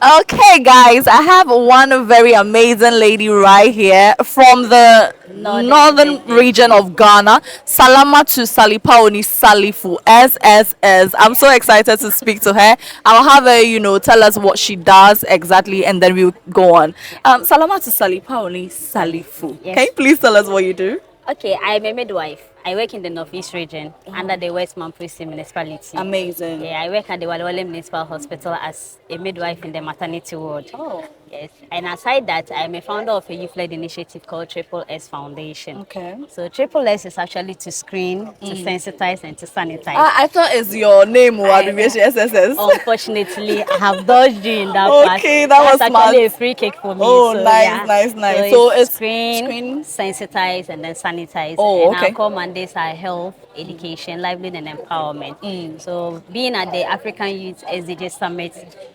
Okay, guys, I have one very amazing lady right here from the Northern northern region. region of Ghana. Salama to Salipaoni Salifu SSS. I'm so excited to speak to her. I'll have her, tell us what she does exactly, and then we'll go on. Salama to Salipaoni Salifu. Can you Yes. please tell us what you do? Okay, I'm a midwife. I work in the Northeast region under the West Mamprisi municipality. Amazing. Yeah, I work at the Walwale Municipal Hospital as a midwife in the maternity ward. Oh, Yes, and aside that, I'm a founder of a youth-led initiative called Triple S Foundation. okay. So Triple S is actually to screen, to sensitize, and to sanitize. I thought it's your name or I, abbreviation SSS. unfortunately, I have dodged you in that part. Okay, that That's was smart. actually a free kick for me. Oh, So nice, yeah, nice, so nice. So it's it's screen, screen. sensitize, and then sanitize. Oh, And our okay. core mandates are health, education, livelihood, and empowerment. So being at the African Youth SDGs Summit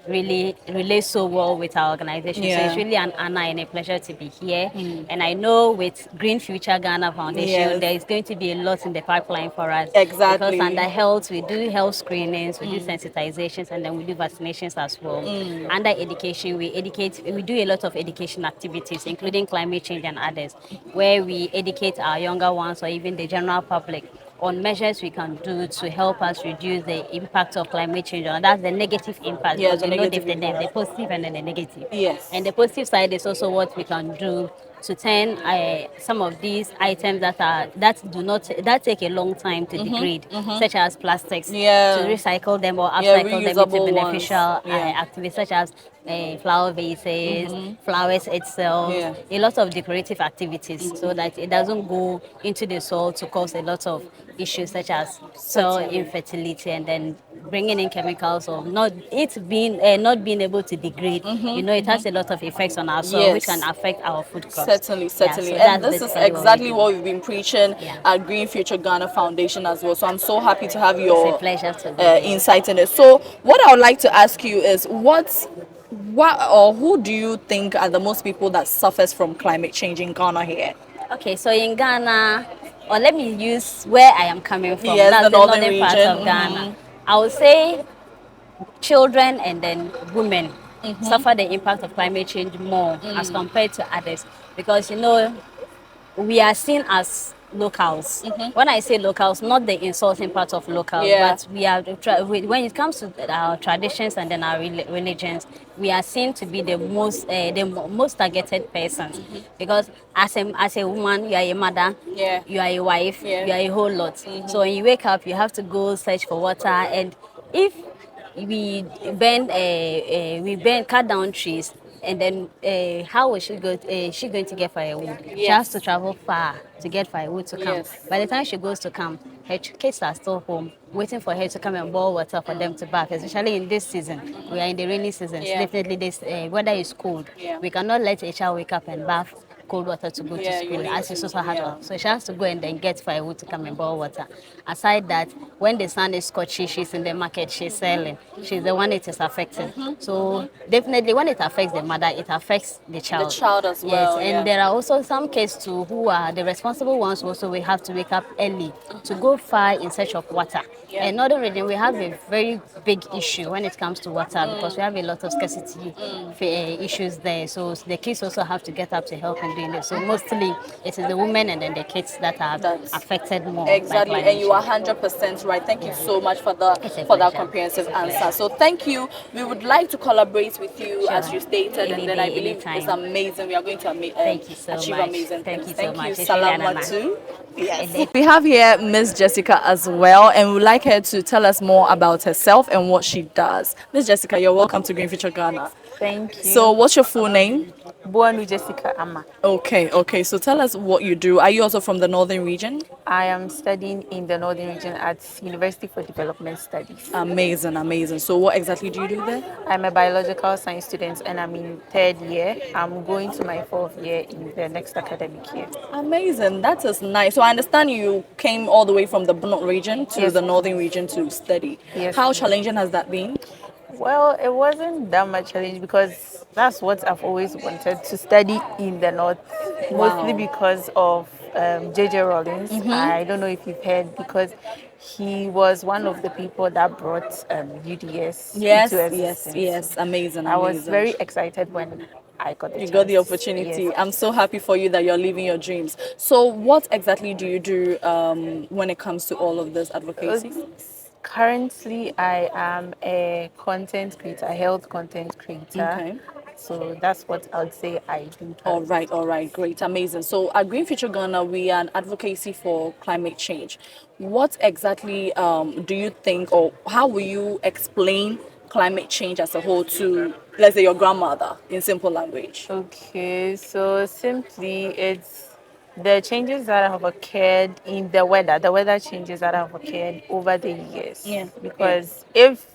really relates so well with our organization. So it's Yeah. really an honor and a pleasure to be here. And I know with Green Future Ghana Foundation, Yes. there is going to be a lot in the pipeline for us. Because Exactly. under health, we do health screenings, we do sensitizations, and then we do vaccinations as well. Under education, we do a lot of education activities, including climate change and others, where we educate our younger ones or even the general public on measures we can do to help us reduce the impact of climate change. And that's the negative impact, Yeah, because the we know negative the impact. positive and then the negative. And Yes. the positive side is also what we can do to turn some of these items that take a long time to degrade, such as plastics, to Yeah. recycle them or Yeah, upcycle them into reusable beneficial ones. Yeah. activities, such as flower vases, flowers itself, Yeah. a lot of decorative activities, so that it doesn't go into the soil to cause a lot of issues such as soil Certainly. infertility, and then bringing in chemicals or not being able to degrade. It has a lot of effects on our soil, which can Yes. affect our food crops. Certainly, Yeah, certainly. so And that's this is basically what we exactly do. what we've been preaching Yeah, at Green Future Ghana Foundation as well. So I'm so happy to have it's a your pleasure to be here. insight in it. So what I would like to ask you is what or who do you think are the most people that suffers from climate change in Ghana here? Okay, so in Ghana, or let me use where I am coming from. Yes, the That's the northern northern part region. of Ghana. I would say children and then women suffer the impact of climate change more as compared to others, because we are seen as locals. When I say locals, not the insulting part of locals, Yeah. but when it comes to our traditions and then our religions, we are seen to be the most targeted persons, because as a woman, you are a mother, Yeah. you are a wife, Yeah. you are a whole lot. So when you wake up, you have to go search for water, and if we cut down trees, and then how is she going to get firewood? She has to Yes. travel far to get firewood to come. Yes. By the time she goes to come, her kids are still home waiting for her to come and boil water for them to bath, especially in this season. We are in the rainy season. Yeah. Definitely this weather is cold. Yeah. We cannot let a child wake up and bath cold water to go to Yeah, you school, need as to. it's also hard Yeah. work. So she has to go and then get firewood to come and boil water. Aside that, when the sun is scorching, she's in the market, she's selling. She's the one it is affecting. So definitely when it affects the mother, it affects the child. child as Yes, well, and yeah. there are also some cases too who are the responsible ones. Also, we have to wake up early to go far in search of water. Yeah. In Northern region, we have a very big issue when it comes to water, because we have a lot of scarcity issues there. So the kids also have to get up to help in doing this. So mostly it is the women and then the kids that are That's affected more by exactly, climate and you are change. 100% right. Thank you Yeah. so much for It's a that pleasure. comprehensive It's a answer. pleasure. So thank you. We would like to collaborate with you Sure. as you stated, Any and then I day, believe anytime. it's amazing. We are going to Thank you so achieve much. amazing Thank things. you so Thank you. much. It's really an Salama honor. too. Yes. And then- We have here Miss Jessica as well, and we'd like her to tell us more about herself and what she does. Miss Jessica, you're welcome to Green Future Ghana. Thank So, you. what's your full name? Buonu Jessica Ama. Okay, okay. So, tell us what you do. Are you also from the northern region? I am studying in the Northern Region at University for Development Studies. Amazing, amazing. So, what exactly do you do there? I'm a biological science student and I'm in third year. I'm going to my fourth year in the next academic year. Amazing. That is nice. So I understand you came all the way from the Bonot region to Yes, the northern please. region to study. Yes, How please. challenging has that been? Well, it wasn't that much challenge because that's what I've always wanted to study in the north, mostly Wow. because of J.J. Rollins. I don't know if you've heard, because he was one of the people that brought UDS into Yes, yes, existence. So yes. Amazing, I was amazing. very excited when I got the You got the chance. Yes. opportunity. I'm so happy for you that you're living your dreams. So, what exactly do you do when it comes to all of this Uh, advocacy? Currently, I am a content creator, a health content creator. Okay. So that's what I would say I do currently. All right, great, amazing. So at Green Future Ghana, we are an advocacy for climate change. What exactly do you think, or how will you explain climate change as a whole to, let's say, your grandmother in simple language? Okay, so simply it's the changes that have occurred in the weather changes that have occurred over the years. Yeah, yeah. Because if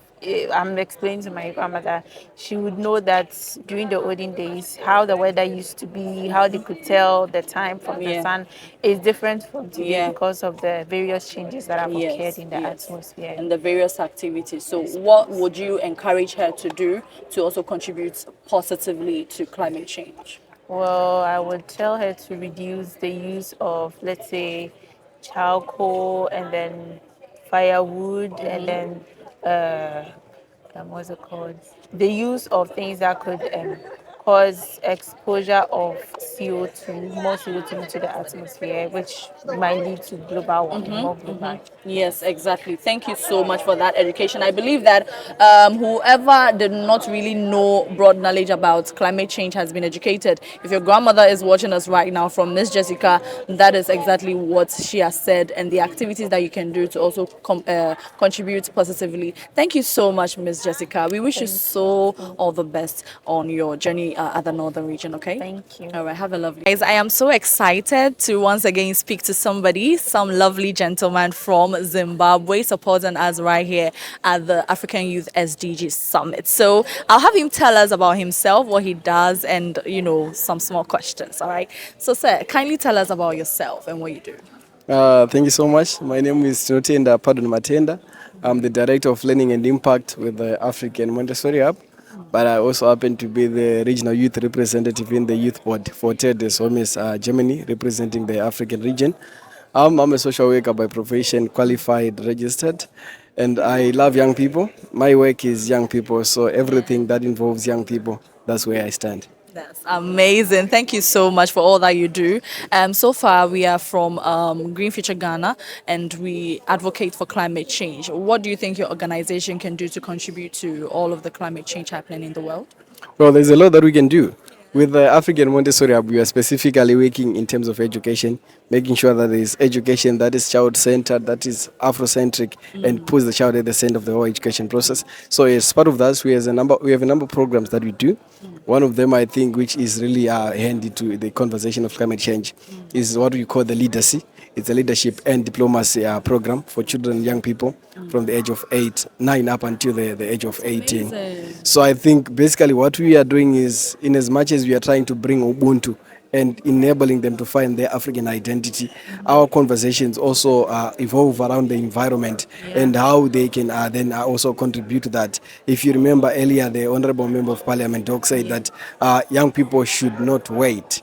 I'm explaining to my grandmother, she would know that during the olden days, how the weather used to be, how they could tell the time from the Yeah, sun is different from today yeah. because of the various changes that have occurred Yes, in the yes. atmosphere. And the various activities. So, Yes, what please. would you encourage her to do to also contribute positively to climate change? Well, I would tell her to reduce the use of, let's say, charcoal and then firewood and then what's it called? The use of things that could cause exposure of CO2, more CO2 into the atmosphere, which might lead to global warming, more global. Yes, exactly. Thank you so much for that education. I believe that whoever did not really know broad knowledge about climate change has been educated. If your grandmother is watching us right now from Miss Jessica, that is exactly what she has said, and the activities that you can do to also contribute positively. Thank you so much, Miss Jessica. We wish you Thank so you. all the best on your journey at the Northern region, okay? Thank you. All right, have a lovely guys. I am so excited to once again speak to somebody, some lovely gentleman from Zimbabwe, supporting us right here at the African Youth SDGs Summit. So I'll have him tell us about himself, what he does, and some small questions. All right. So, sir, kindly tell us about yourself and what you do. Thank you so much. My name is Tinotenda Pardon Matenda. I'm the Director of Learning and Impact with the African Montessori Hub, but I also happen to be the Regional Youth Representative in the Youth Board for TEDS Homes Germany, representing the African region. I'm a social worker by profession, qualified, registered, and I love young people. My work is young people, so everything that involves young people, that's where I stand. That's amazing. Thank you so much for all that you do. So far, we are from Green Future Ghana and we advocate for climate change. What do you think your organization can do to contribute to all of the climate change happening in the world? Well, there's a lot that we can do. With the African Montessori Hub, we are specifically working in terms of education, making sure that there is education that is child-centered, that is Afrocentric, and puts the child at the center of the whole education process. So as part of that, we have a number of programs that we do. One of them, I think, which is really handy to the conversation of climate change, is what we call the Leadership. It's a leadership and diplomacy program for children and young people from the age of 9 up until the age of 18. Amazing. So I think basically what we are doing is, in as much as we are trying to bring Ubuntu and enabling them to find their African identity, our conversations also evolve around the environment and how they can then also contribute to that. If you remember earlier, the Honorable Member of Parliament Doc said that young people should not wait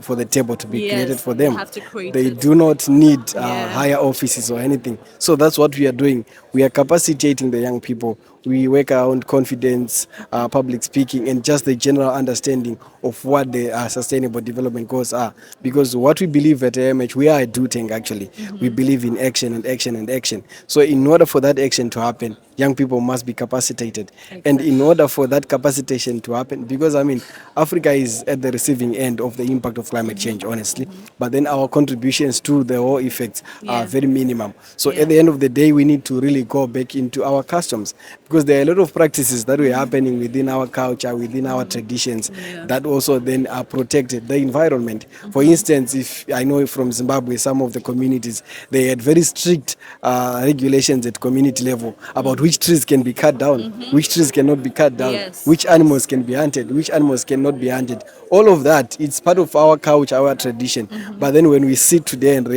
for the table to be created Yes, for they them. have to create They it. do not need Yeah. higher offices or anything. So that's what we are doing. We are capacitating the young people. We work around confidence, public speaking, and just the general understanding of what the sustainable development goals are. Because what we believe at AMH, we are a do tank actually. We believe in action and action and action. So in order for that action to happen, young people must be capacitated. And in order for that capacitation to happen, because I mean, Africa is at the receiving end of the impact of climate change, honestly. But then our contributions to the whole effects are very minimum. So at the end of the day, we need to really go back into our customs, because there are a lot of practices that were happening within our culture, within our traditions, that also then protected the environment. For instance, if I know from Zimbabwe, some of the communities, they had very strict regulations at community level about which trees can be cut down, which trees cannot be cut down, Yes. which animals can be hunted, which animals cannot be hunted. All of that, it's part of our culture, our tradition. But then when we sit today and you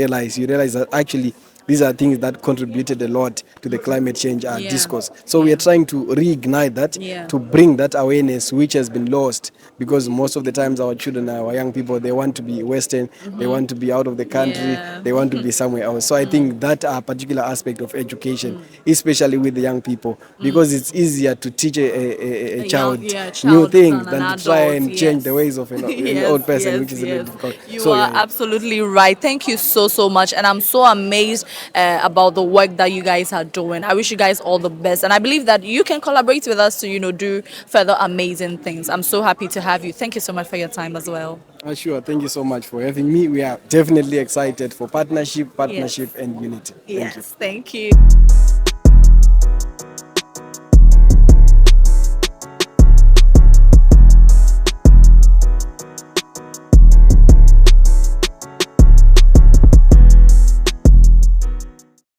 realize that actually these are things that contributed a lot to the climate change Yeah. discourse. So we are trying to reignite that, Yeah. to bring that awareness which has been lost, because most of the times our children, our young people, they want to be Western, they want to be out of the country, Yeah. they want to be somewhere else. So I think that particular aspect of education, especially with the young people, because it's easier to teach a child new child things than than an to try adult, and change yes. the ways of an Yes, old person, yes, which is a bit yes. difficult. You So are absolutely right. Thank you so much, and I'm so amazed about the work that you guys are doing. I wish you guys all the best, and I believe that you can collaborate with us to do further amazing things. I'm so happy to have you. Thank you so much for your time as well. Sure, thank you so much for having me. We are definitely excited for partnership, Yes. and unity. Thank you. Yes, thank you.